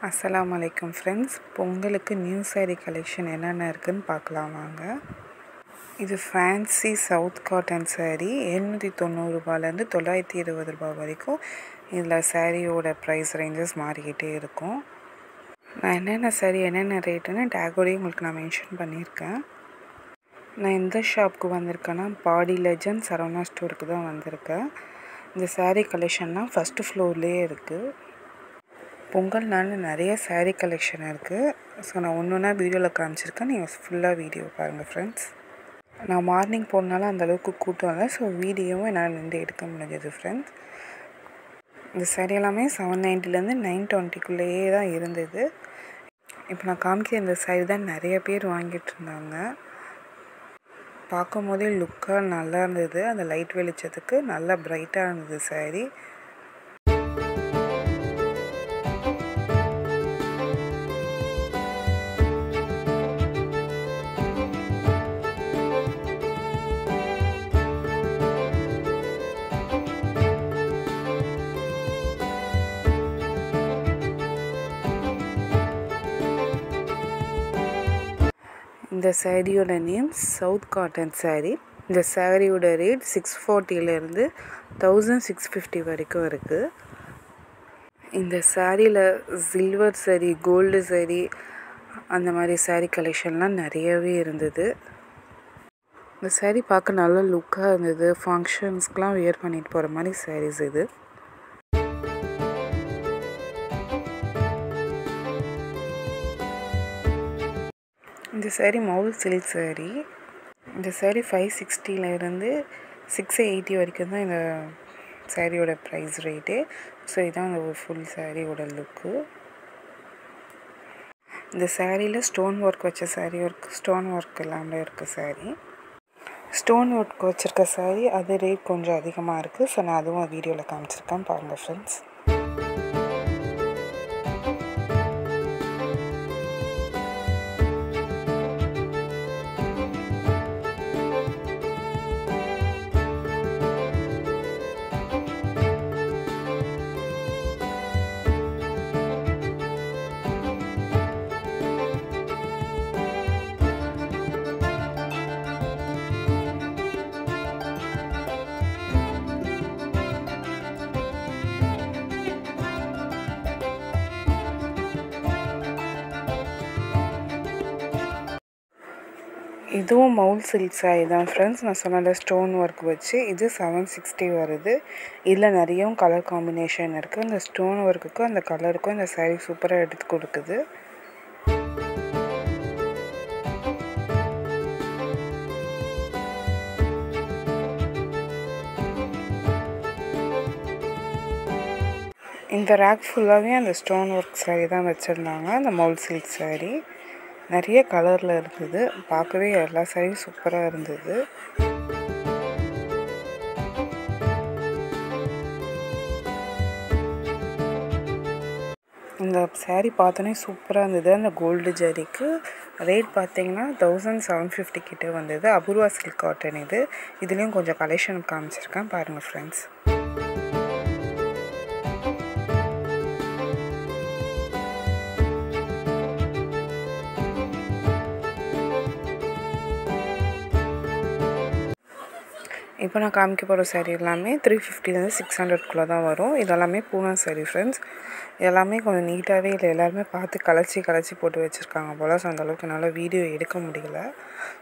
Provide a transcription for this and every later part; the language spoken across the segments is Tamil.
அஸ்ஸலாமு அலைக்கும் ஃப்ரெண்ட்ஸ். பொங்கலுக்கு நியூ சாரீ கலெக்ஷன் என்னென்ன இருக்குதுன்னு பார்க்கலாம் வாங்க. இது ஃபேன்சி சவுத் காட்டன் சாரீ. 790 ரூபாயிலேருந்து 920 ரூபா வரைக்கும் இதில் சாரியோட ப்ரைஸ் ரேஞ்சஸ் மாறிக்கிட்டே இருக்கும். நான் என்னென்ன சாரீ என்னென்ன ரேட்டுன்னு டேக்கோடையும் உங்களுக்கு நான் மென்ஷன் பண்ணியிருக்கேன். நான் எந்த ஷாப்புக்கு வந்திருக்கேன்னா பாடி லெஜண்ட் சரவணா ஸ்டோருக்கு தான் வந்திருக்கேன். இந்த சாரீ கலெக்ஷன்லாம் ஃபஸ்ட்டு ஃப்ளோர்லேயே இருக்குது. பொங்கல்னால நிறைய சாரீ கலெக்ஷன் இருக்குது. ஸோ நான் ஒன்று ஒன்றா வீடியோவில் காமிச்சிருக்கேன். நீங்கள் ஃபுல்லாக வீடியோ பாருங்கள் ஃப்ரெண்ட்ஸ். நான் மார்னிங் போனால அந்தளவுக்கு கூட்டம் இல்லை. ஸோ வீடியோவும் என்னால் நின்று எடுக்க முடிஞ்சது ஃப்ரெண்ட்ஸ். இந்த சாரீ எல்லாமே 790லேருந்து 920க்குள்ளேயே தான் இருந்தது. இப்போ நான் காமிக்கிற இந்த சாரீ தான் நிறைய பேர் வாங்கிட்டு இருந்தாங்க. பார்க்கும் போதே லுக்காக நல்லா இருந்தது. அந்த லைட் வெளிச்சத்துக்கு நல்லா ப்ரைட்டாக இருந்தது சாரீ. இந்த சாரியோட நேம் சவுத் காட்டன் சாரீ. இந்த சாரியோட ரேட் 640லேருந்து 1650 வரைக்கும் இருக்குது. இந்த சாரியில் சில்வர் சாரீ, கோல்டு சாரீ, அந்த மாதிரி சாரீ கலெக்ஷன்லாம் நிறையவே இருந்தது. இந்த சாரீ பார்க்க நல்ல லுக்காக இருந்தது. ஃபங்க்ஷன்ஸ்க்கெலாம் வியர் பண்ணிட்டு போகிற மாதிரி சாரீஸ் இது. இந்த சாரீ மவுல் சில்க் சாரீ. இந்த சாரீ 560லேருந்து 680 வரைக்கும் தான் இந்த சாரியோட ப்ரைஸ் ரேட்டு. ஸோ இதுதான் அந்த ஃபுல் சாரியோட லுக்கு. இந்த சாரியில் ஸ்டோன் ஒர்க் வச்ச சாரீ இருக்குது, ஸ்டோன் ஒர்க் இல்லாமல் இருக்குது சாரீ. ஸ்டோன் ஒர்க் வச்சுருக்க சாரீ அது ரேட் கொஞ்சம் அதிகமாக இருக்குது. ஸோ நான் அதுவும் வீடியோவில் காமிச்சிருக்கேன் பாருங்கள் ஃப்ரெண்ட்ஸ். இதுவும் மவுல் சில்க் சாரீ தான் ஃப்ரெண்ட்ஸ். நான் சொன்ன ஸ்டோன் ஒர்க் வச்சு இது 760 வருது. இதில் நிறையவும் கலர் காம்பினேஷன் இருக்குது. அந்த ஸ்டோன் ஒர்க்குக்கும் அந்த கலருக்கும் இந்த சாரீ சூப்பராக எடுத்து கொடுக்குது. இந்த ரேக் ஃபுல்லாகவே அந்த ஸ்டோன் ஒர்க் சாரீ தான் வச்சுருந்தாங்க. அந்த மவுல் சில்க் சாரீ நிறைய கலரில் இருந்தது. பார்க்கவே எல்லா சாரியும் சூப்பராக இருந்தது. இந்த சாரீ பார்த்தோன்னே சூப்பராக இருந்தது. அந்த கோல்டு ஜரிக்கு ரேட் பார்த்தீங்கன்னா 1750 கிட்டே வந்தது. அபூர்வா சில்க் காட்டன் இது. இதுலேயும் கொஞ்சம் கலெக்ஷன் காமிச்சிருக்கேன் பாருங்கள் ஃப்ரெண்ட்ஸ். இப்போ நான் காமிக்க போகிற சாரீ எல்லாமே 350லேருந்து 600க்குள்ளே தான் வரும். இதெல்லாமே பூனம் சாரீ ஃப்ரெண்ட்ஸ். எல்லாமே கொஞ்சம் நீட்டாகவே இல்லை. எல்லாருமே பார்த்து கலைச்சி போட்டு வச்சுருக்காங்க போல். ஸோ அந்தளவுக்கு என்னால் வீடியோ எடுக்க முடியல.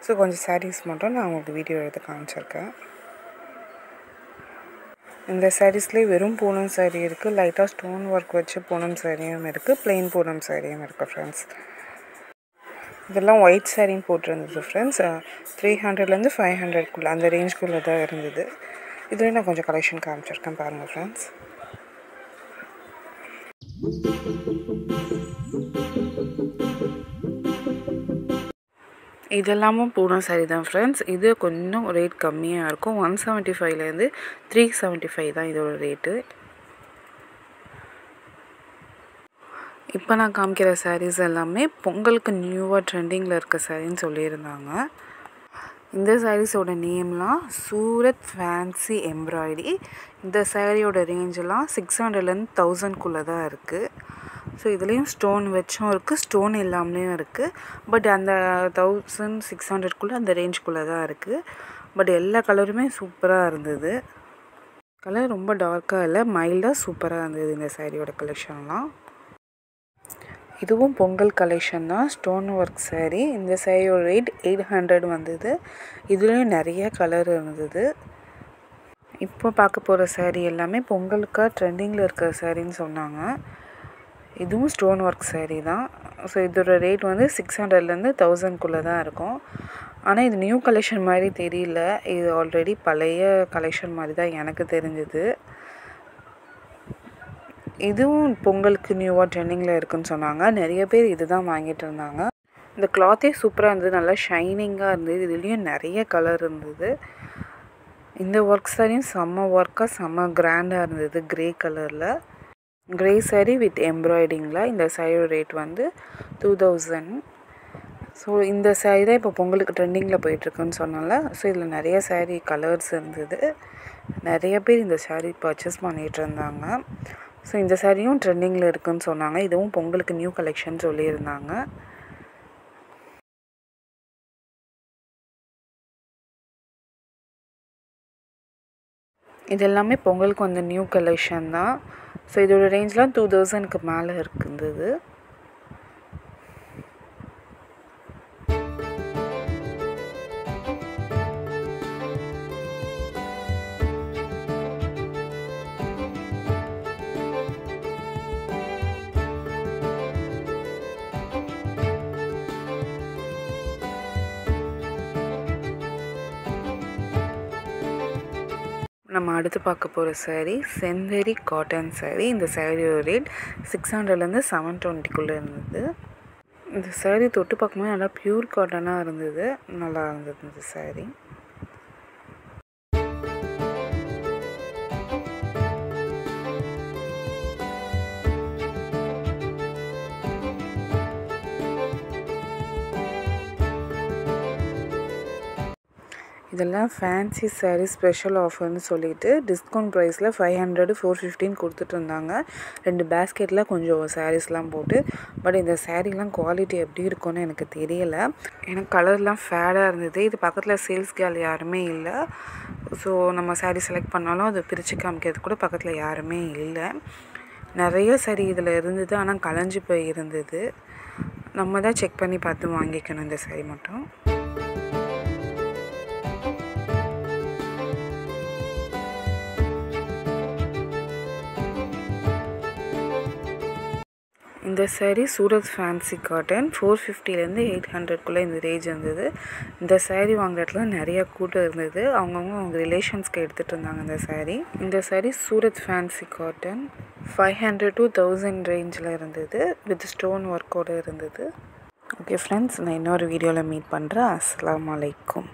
ஸோ கொஞ்சம் சாரீஸ் மட்டும் நான் உங்களுக்கு வீடியோ எடுத்து காமிச்சிருக்கேன். இந்த சாரீஸ்லேயே வெறும் பூனம் சாரீ இருக்குது, லைட்டாக ஸ்டோன் ஒர்க் வச்சு பூனம் சாரியும் இருக்குது, ப்ளெயின் பூனம் சாரியும் இருக்குது ஃப்ரெண்ட்ஸ். இதெல்லாம் ஒயிட் சாரின்னு போட்டிருந்தது ஃப்ரெண்ட்ஸ். 300லேருந்து 500க்குள்ளே அந்த ரேஞ்சுக்குள்ளே தான் இருந்தது. இதுலேயும் நான் கொஞ்சம் கலெக்ஷன் காமிச்சிருக்கேன் பாருங்கள் ஃப்ரெண்ட்ஸ். இதெல்லாமும் பூனம் சாரீ தான் ஃப்ரெண்ட்ஸ். இது கொஞ்சம் ரேட் கம்மியாக இருக்கும். 175லேருந்து 375 தான் இதோட ரேட்டு. இப்போ நான் காமிக்கிற சாரீஸ் எல்லாமே பொங்கலுக்கு நியூவாக ட்ரெண்டிங்கில் இருக்க சாரின்னு சொல்லியிருந்தாங்க. இந்த சாரீஸோட நேம்லாம் சூரத் ஃபேன்சி எம்ப்ராய்டரி. இந்த சாரியோட ரேஞ்செல்லாம் 600லேருந்து 1000க்குள்ளே தான் இருக்குது. ஸோ இதுலேயும் ஸ்டோன் வச்சும் இருக்குது, ஸ்டோன் இல்லாமலேயும் இருக்குது. பட் அந்த 1600 அந்த ரேஞ்சுக்குள்ளே தான் இருக்குது. பட் எல்லா கலருமே சூப்பராக இருந்தது. கலர் ரொம்ப டார்க்காக இல்லை, மைல்டாக சூப்பராக இருந்தது இந்த சாரியோட கலெக்ஷன்லாம். இதுவும் பொங்கல் கலெக்ஷன் தான், ஸ்டோன் ஒர்க் சாரீ. இந்த சாரியோட ரேட் 800 வந்தது. இதுலேயும் நிறைய கலர் இருந்தது. இப்போ பார்க்க போகிற சாரீ எல்லாமே பொங்கலுக்காக ட்ரெண்டிங்கில் இருக்கிற சாரின்னு சொன்னாங்க. இதுவும் ஸ்டோன் ஒர்க் சாரீ தான். ஸோ இதோட ரேட் வந்து 600லேருந்து 1000குள்ளே தான் இருக்கும். ஆனால் இது நியூ கலெக்ஷன் மாதிரி தெரியல, இது ஆல்ரெடி பழைய கலெக்ஷன் மாதிரி தான் எனக்கு தெரிஞ்சது. இதுவும் பொங்கலுக்கு நியூவாக ட்ரெண்டிங்கில் இருக்குதுன்னு சொன்னாங்க. நிறைய பேர் இது தான் வாங்கிட்டு இருந்தாங்க. இந்த கிளாத்தே சூப்பராக இருந்தது, நல்லா ஷைனிங்காக இருந்தது. இதுலேயும் நிறைய கலர் இருந்தது. இந்த ஒர்க் சாரியும் செம்ம ஒர்க்காக செம்ம கிராண்டாக இருந்தது. க்ரே கலரில் க்ரே சாரீ வித் எம்ப்ராய்டிங்கில். இந்த சாரியோட ரேட் வந்து 2000. ஸோ இந்த சாரீ தான் இப்போ பொங்கலுக்கு ட்ரெண்டிங்கில் போயிட்டுருக்குன்னு சொன்னால. ஸோ இதில் நிறைய சாரீ கலர்ஸ் இருந்தது. நிறைய பேர் இந்த சாரீ பர்ச்சேஸ் பண்ணிகிட்டு இருந்தாங்க. ஸோ இந்த சாரியும் ட்ரெண்டிங்கில் இருக்குதுன்னு சொன்னாங்க. இதுவும் பொங்கலுக்கு நியூ கலெக்ஷன் சொல்லியிருந்தாங்க. இது எல்லாமே பொங்கலுக்கு வந்த நியூ கலெக்ஷன் தான். ஸோ இதோட ரேஞ்செலாம் 2000க்கு மேலே இருக்குது. நம்ம அடுத்து பார்க்க போகிற சாரீ செந்தரி காட்டன் சாரீ. இந்த சாரியோட ரேட் 600லேருந்து 720குள்ளே இருந்தது. இந்த சாரீ தொட்டு பார்க்கும்போது நல்லா பியூர் காட்டனாக இருந்தது, நல்லா இருந்தது இந்த சாரீ. இதெல்லாம் ஃபேன்சி சாரீ ஸ்பெஷல் ஆஃபர்னு சொல்லிட்டு டிஸ்கவுண்ட் ப்ரைஸில் 500 415 கொடுத்துட்டு இருந்தாங்க. 2 பேஸ்கெட்டில் கொஞ்சம் சாரீஸ்லாம் போட்டு. பட் இந்த சாரீலாம் குவாலிட்டி எப்படி இருக்கும்னு எனக்கு தெரியலை. எனக்கு கலர்லாம் ஃபேடாக இருந்தது. இது பக்கத்தில் சேல்ஸ் கேர்ள் யாருமே இல்லை. ஸோ நம்ம சாரீ செலக்ட் பண்ணாலும் அதை பிரித்து காமிக்கிறது கூட பக்கத்தில் யாருமே இல்லை. நிறைய சாரீ இதில் இருந்தது, ஆனால் கலைஞ்சி போய் இருந்தது. நம்ம தான் செக் பண்ணி பார்த்து வாங்கிக்கணும் இந்த சாரீ மட்டும். இந்த சாரீ சூரத் ஃபேன்சி காட்டன் 450லேருந்து 800குள்ளே இந்த ரேஞ்ச் இருந்தது. இந்த சாரீ வாங்குற இடத்துல நிறையா கூட்டம் இருந்தது. அவங்க ரிலேஷன்ஸ்க்கு எடுத்துகிட்டு இருந்தாங்க இந்த சாரீ. இந்த sari Surat fancy cotton 500 to 1000 ரேஞ்சில் இருந்தது, வித் ஸ்டோன் ஒர்க்கோடு இருந்தது. ஓகே ஃப்ரெண்ட்ஸ், நான் இன்னொரு வீடியோவில் மீட் பண்ணுறேன். அஸ்ஸலாமு அலைக்கும்.